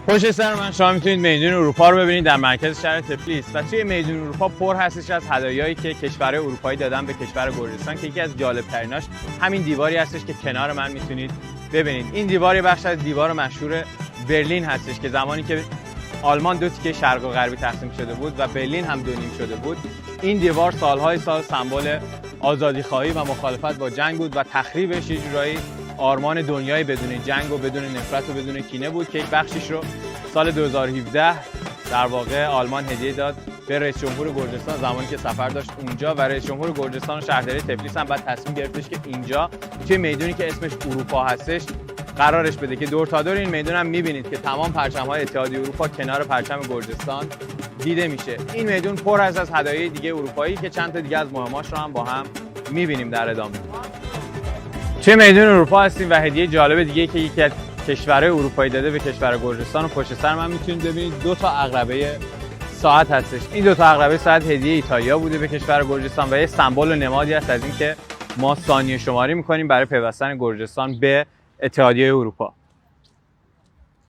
پشت سر من شما میتونید میدون اروپا رو ببینید در مرکز شهر تفلیس و توی میدون اروپا پر هستش از هدایایی که کشورهای اروپایی دادن به کشور گرجستان که یکی از جالب‌تریناش همین دیواری هستش که کنار من میتونید ببینید. این دیوار بخش از دیوار مشهور برلین هستش که زمانی که آلمان دو تیکه شرق و غربی تقسیم شده بود و برلین هم دو نیم شده بود، این دیوار سالهای سال سمبل آزادی‌خواهی و مخالفت با جنگ بود و تخریبش یه جورایی آرمان دنیای بدون جنگ و بدون نفرت و بدون کینه بود که یک بخشش رو سال 2017 در واقع آلمان هدیه داد به رئیس جمهور گرجستان زمانی که سفر داشت اونجا و رئیس جمهور گرجستان و شهرداری تفلیس هم بعد تصمیم گرفتش که اینجا توی میدونی که اسمش اروپا هستش قرارش بده که دور تا دور این میدون هم میبینید که تمام پرچم‌های اتحادیه اروپا کنار پرچم گرجستان دیده میشه. این میدون پر از هدایای دیگه اروپایی که چند تا دیگه از مهماش رو هم با هم میبینیم در ادامه. توی میدون اروپا هستیم و هدیه جالب دیگه که یکی از کشورهای اروپایی داده به کشور گرجستان و پشت سر من میتونید ببینید دو تا عقربه ساعت هستش. این دو تا عقربه ساعت هدیه ایتالیا بوده به کشور گرجستان و یه سمبل و نمادی است از اینکه ما ثانیه شماری میکنیم برای پیوستن گرجستان به اتحادیه اروپا.